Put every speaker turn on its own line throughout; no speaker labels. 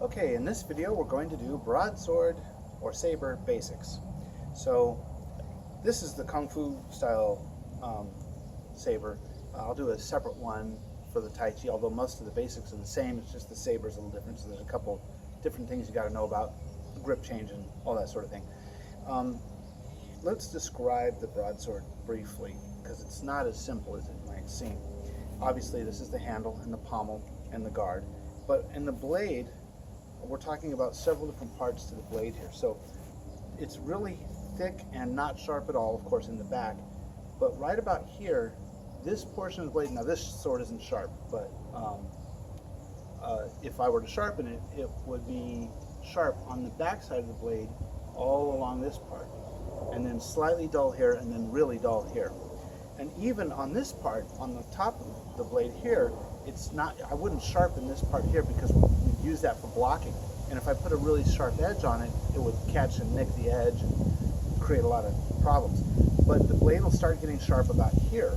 Okay, in this video we're going to do broadsword or saber basics. So this is the Kung Fu style saber. I'll do a separate one for the Tai Chi, although most of the basics are the same. It's just the saber's a little different, so there's a couple different things you got to know about grip change and all that sort of thing. Let's describe the broadsword briefly, because it's not as simple as it might seem. Obviously this is the handle and the pommel and the guard, but in the blade we're talking about several different parts to the blade here. So it's really thick and not sharp at all, of course, in the back, but right about here, this portion of the blade, now this sword isn't sharp, but if I were to sharpen it, it would be sharp on the back side of the blade all along this part, and then slightly dull here, and then really dull here. And even on this part, on the top of the blade here, it's not, I wouldn't sharpen this part here because we'd use that for blocking. And if I put a really sharp edge on it, it would catch and nick the edge and create a lot of problems. But the blade will start getting sharp about here,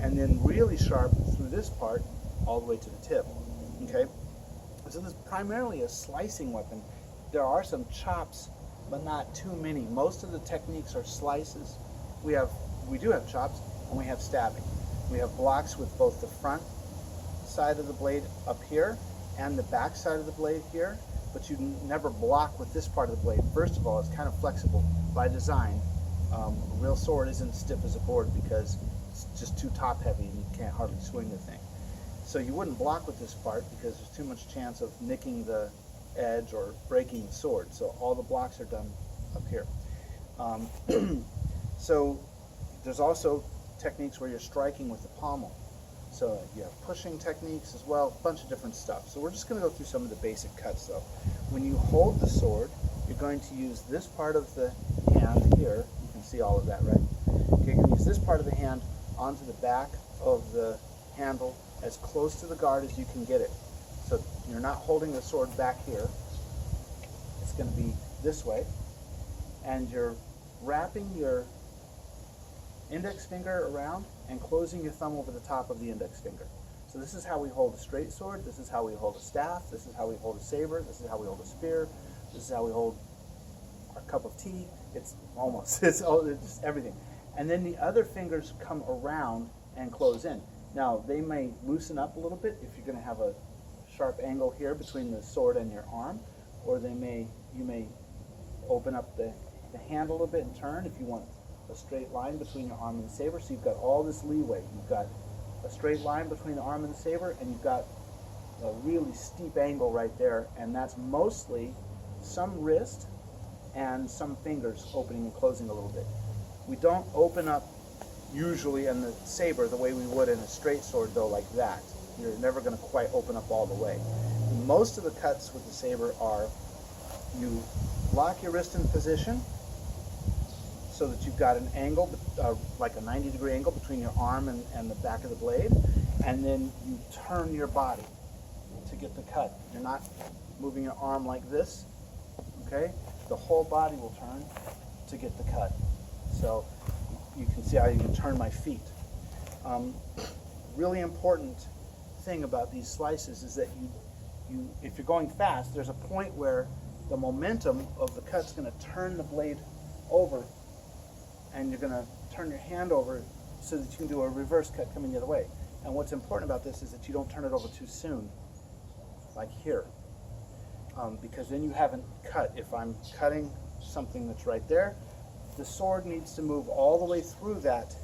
and then really sharp through this part all the way to the tip. Okay? So this is primarily a slicing weapon. There are some chops, but not too many. Most of the techniques are slices. We do have chops, and we have stabbing. We have blocks with both the front side of the blade up here and the back side of the blade here, but you never block with this part of the blade. First of all, it's kind of flexible by design. A real sword isn't stiff as a board because it's just too top heavy and you can't hardly swing the thing. So you wouldn't block with this part because there's too much chance of nicking the edge or breaking the sword. So all the blocks are done up here. So there's also techniques where you're striking with the pommel. So you have pushing techniques as well, a bunch of different stuff. So we're just going to go through some of the basic cuts though. When you hold the sword, you're going to use this part of the hand here. You can see all of that, right? Okay, you're going to use this part of the hand onto the back of the handle as close to the guard as you can get it. So you're not holding the sword back here. It's going to be this way. And you're wrapping your index finger around and closing your thumb over the top of the index finger. So this is how we hold a straight sword, this is how we hold a staff, this is how we hold a saber, this is how we hold a spear, this is how we hold our cup of tea. It's just everything. And then the other fingers come around and close in. Now they may loosen up a little bit if you're going to have a sharp angle here between the sword and your arm, or you may open up the hand a little bit and turn if you want a straight line between your arm and the saber. So you've got all this leeway. You've got a straight line between the arm and the saber, and you've got a really steep angle right there, and that's mostly some wrist and some fingers opening and closing a little bit. We don't open up usually in the saber the way we would in a straight sword though, like that. You're never going to quite open up all the way. Most of the cuts with the saber are you lock your wrist in position so that you've got an angle, like a 90-degree angle between your arm and the back of the blade, and then you turn your body to get the cut. You're not moving your arm like this, okay? The whole body will turn to get the cut. So you can see how you can turn my feet. Really important thing about these slices is that if you're going fast, there's a point where the momentum of the cut's going to turn the blade over, and you're going to turn your hand over so that you can do a reverse cut coming the other way. And what's important about this is that you don't turn it over too soon, like here, because then you haven't cut. If I'm cutting something that's right there, the sword needs to move all the way through that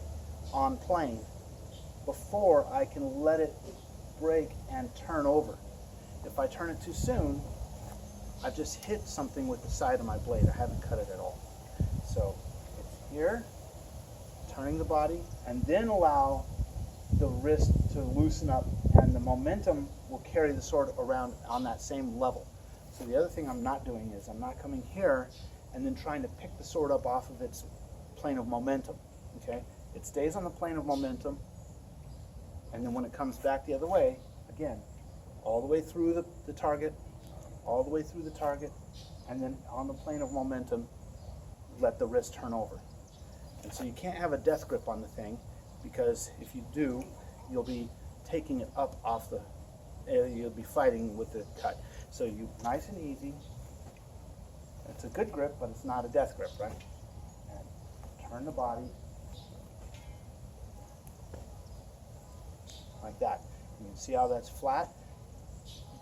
on plane before I can let it break and turn over. If I turn it too soon, I've just hit something with the side of my blade. I haven't cut it at all. So it's here, turning the body, and then allow the wrist to loosen up, and the momentum will carry the sword around on that same level. So the other thing I'm not doing is I'm not coming here and then trying to pick the sword up off of its plane of momentum. Okay? It stays on the plane of momentum, and then when it comes back the other way, again, all the way through the target, all the way through the target, and then on the plane of momentum, let the wrist turn over. And so you can't have a death grip on the thing, because if you do, you'll be taking it up off the, you'll be fighting with the cut. So you, nice and easy. It's a good grip, but it's not a death grip, right? And turn the body like that. You can see how that's flat.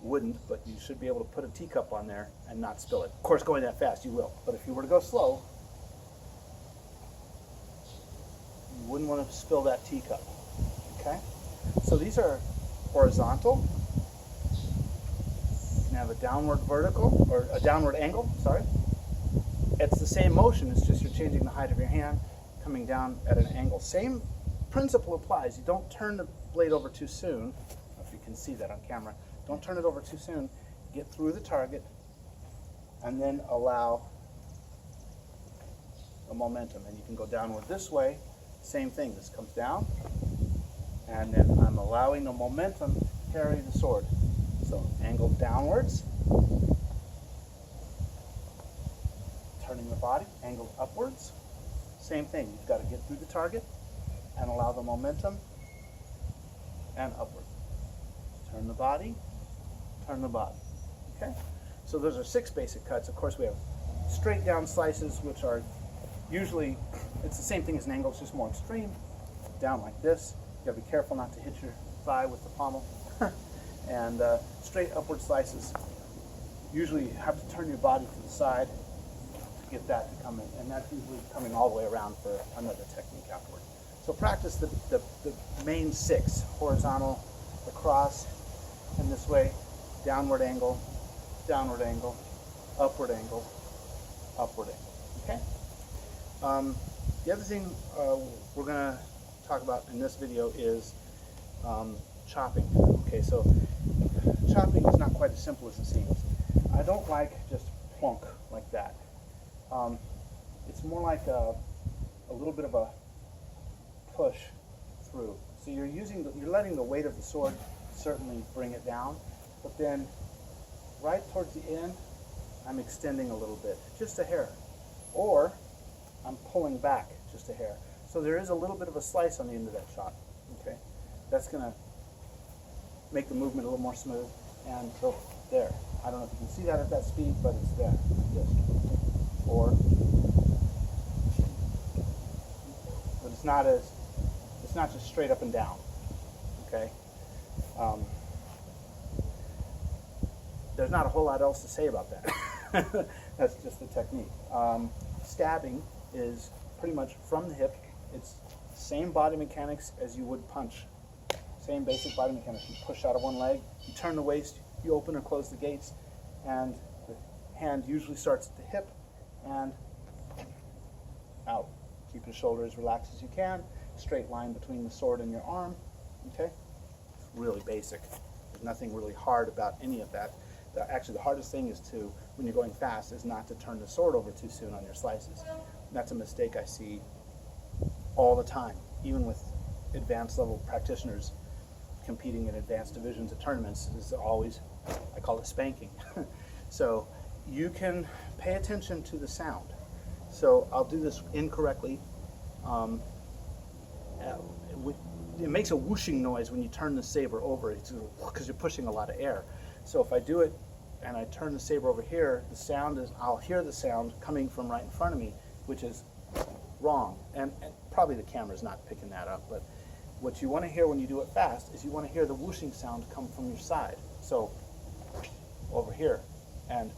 Wouldn't, but you should be able to put a teacup on there and not spill it. Of course, going that fast, you will. But if you were to go slow, you wouldn't want to spill that teacup. Okay? So these are horizontal. You can have a downward vertical, or a downward angle, sorry. It's the same motion, it's just you're changing the height of your hand, coming down at an angle. Same principle applies. You don't turn the blade over too soon. I don't know if you can see that on camera. Don't turn it over too soon. Get through the target and then allow the momentum. And you can go downward this way. Same thing. This comes down. And then I'm allowing the momentum to carry the sword. So angle downwards. Turning the body. Angle upwards. Same thing. You've got to get through the target and allow the momentum and upward. Turn the body. Turn the body. Okay? So those are 6 basic cuts. Of course, we have straight down slices, which are usually, it's the same thing as an angle, it's just more extreme. Down like this. You gotta be careful not to hit your thigh with the pommel. And straight upward slices. Usually you have to turn your body to the side to get that to come in. And that's usually coming all the way around for another technique afterward. So practice the main 6. Horizontal, across, and this way. Downward angle, upward angle, upward angle. Okay? The other thing we're going to talk about in this video is chopping. Okay, so chopping is not quite as simple as it seems. I don't like just plunk like that. It's more like a little bit of a push through. So you're letting the weight of the sword certainly bring it down. But then, right towards the end, I'm extending a little bit, just a hair. Or, I'm pulling back just a hair. So there is a little bit of a slice on the end of that shot. Okay? That's going to make the movement a little more smooth. And so, there. I don't know if you can see that at that speed, but it's there. Like this. Or, but it's not just straight up and down. Okay? There's not a whole lot else to say about that. That's just the technique. Stabbing is pretty much from the hip. It's same body mechanics as you would punch. Same basic body mechanics. You push out of one leg, you turn the waist, you open or close the gates, and the hand usually starts at the hip and out. Keep your shoulder as relaxed as you can. Straight line between the sword and your arm. Okay? It's really basic. There's nothing really hard about any of that. Actually, the hardest thing is when you're going fast, is not to turn the sword over too soon on your slices. And that's a mistake I see all the time, even with advanced level practitioners competing in advanced divisions at tournaments. Is always, I call it spanking. So you can pay attention to the sound. So I'll do this incorrectly. It makes a whooshing noise when you turn the saber over, because you're pushing a lot of air. So if I do it and I turn the saber over here, the sound is, I'll hear the sound coming from right in front of me, which is wrong. And probably the camera's not picking that up, but what you want to hear when you do it fast is you want to hear the whooshing sound come from your side. So over here and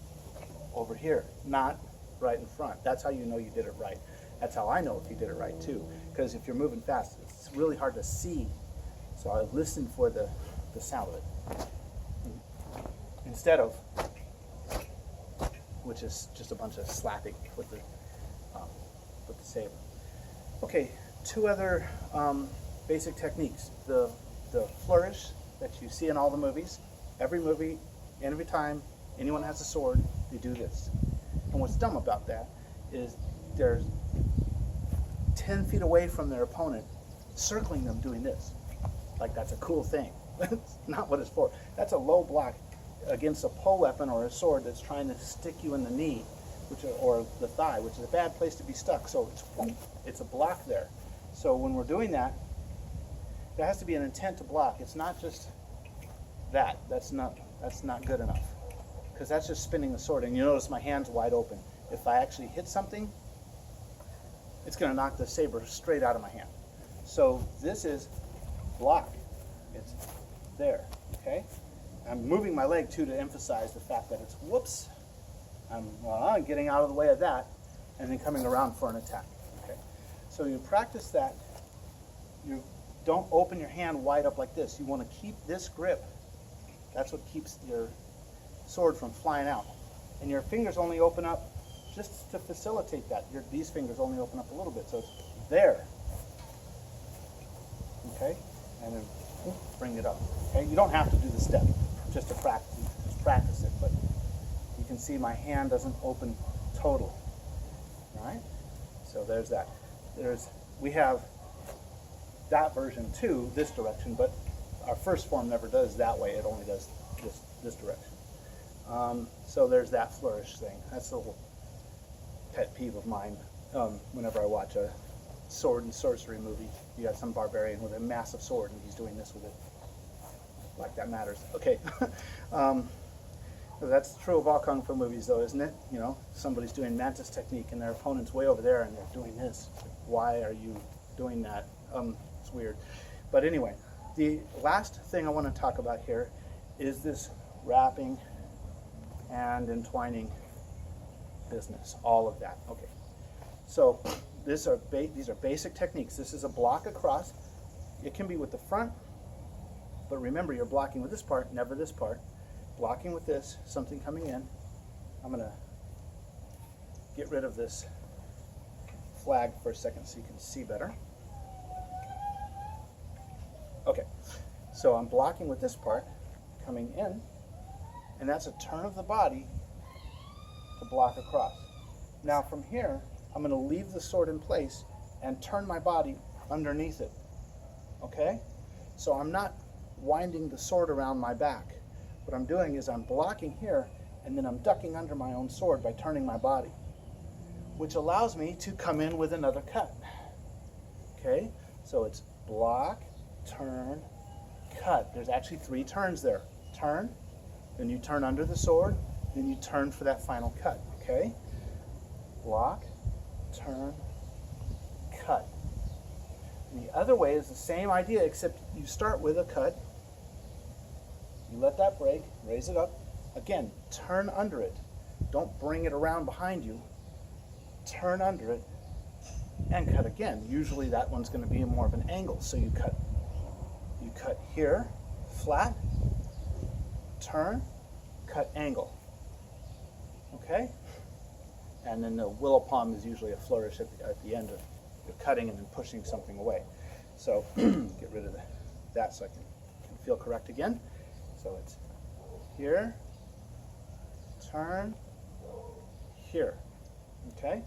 over here, not right in front. That's how you know you did it right. That's how I know if you did it right too. Because if you're moving fast, it's really hard to see. So I listen for the sound of it. Instead of, which is just a bunch of slapping with the saber. Okay, 2 other basic techniques. The flourish that you see in all the movies. Every movie, every time anyone has a sword, they do this. And what's dumb about that is they're 10 feet away from their opponent, circling them doing this. Like that's a cool thing. That's not what it's for. That's a low block against a pole weapon or a sword that's trying to stick you in the knee, or the thigh, which is a bad place to be stuck. So it's a block there. So when we're doing that, there has to be an intent to block. It's not just that. That's not good enough. because that's just spinning the sword. And you notice my hand's wide open. If I actually hit something, it's going to knock the saber straight out of my hand. So this is block. It's there, okay? I'm moving my leg too to emphasize the fact that it's whoops. I'm getting out of the way of that and then coming around for an attack. Okay, so you practice that. You don't open your hand wide up like this. You want to keep this grip. That's what keeps your sword from flying out. And your fingers only open up just to facilitate that. These fingers only open up a little bit, so it's there. Okay, and then bring it up. Okay, you don't have to do the step just to practice it, but you can see my hand doesn't open totally. All right, so there's that. We have that version too, this direction, but our first form never does that way. It only does this direction. So there's that flourish thing. That's a little pet peeve of mine. Whenever I watch a sword and sorcery movie, you got some barbarian with a massive sword and he's doing this with it. Like that matters. Okay. That's true of all Kung Fu movies though, isn't it? You know, somebody's doing Mantis technique and their opponent's way over there and they're doing this. Why are you doing that? It's weird. But anyway, the last thing I want to talk about here is this wrapping and entwining business, all of that. Okay, so these are basic techniques. This is a block across. It can be with the front, but remember you're blocking with this part, never this part. Blocking with this, something coming in. I'm going to get rid of this flag for a second so you can see better. Okay, so I'm blocking with this part coming in, and that's a turn of the body to block across. Now from here, I'm going to leave the sword in place and turn my body underneath it. Okay? So I'm not winding the sword around my back. What I'm doing is I'm blocking here, and then I'm ducking under my own sword by turning my body, which allows me to come in with another cut. Okay? So it's block, turn, cut. There's actually 3 turns there. Turn, then you turn under the sword, then you turn for that final cut. Okay? Block, turn, cut. And the other way is the same idea, except you start with a cut. You let that break, raise it up. Again, turn under it. Don't bring it around behind you. Turn under it and cut again. Usually that one's going to be more of an angle, so you cut here, flat, turn, cut, angle. Okay? And then the willow palm is usually a flourish at the end of you're cutting and then pushing something away. So get rid of that so I can feel correct again. So it's here, turn, here. Okay?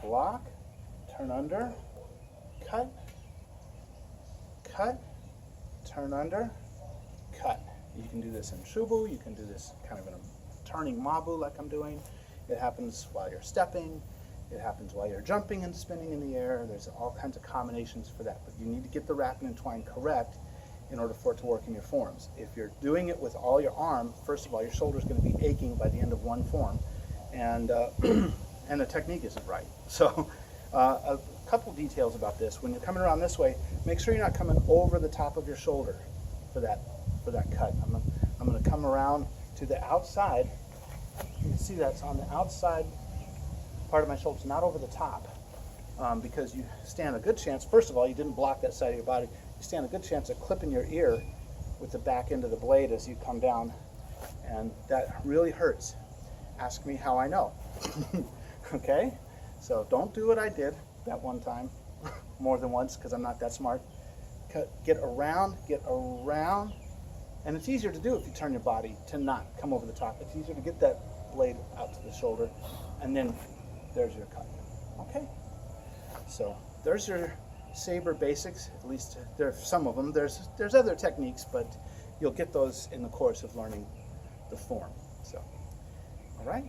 Block, turn under, cut, cut, turn under, cut. You can do this in Shubu, you can do this kind of in a turning Mabu like I'm doing. It happens while you're stepping, it happens while you're jumping and spinning in the air. There's all kinds of combinations for that, but you need to get the wrapping and twine correct in order for it to work in your forms. If you're doing it with all your arm, first of all, your shoulder's going to be aching by the end of one form, and and the technique isn't right. So a couple details about this. When you're coming around this way, make sure you're not coming over the top of your shoulder for that cut. I'm going to come around to the outside. You can see that's on the outside part of my shoulder, not over the top, because you stand a good chance. First of all, you didn't block that side of your body. You stand a good chance of clipping your ear with the back end of the blade as you come down, and that really hurts. Ask me how I know. Okay? So don't do what I did that one time, more than once, because I'm not that smart. Get around, and it's easier to do if you turn your body to not come over the top. It's easier to get that blade out to the shoulder, and then there's your cut. Okay? So there's your Saber basics. At least there's some of them. There's other techniques, but you'll get those in the course of learning the form. So, all right.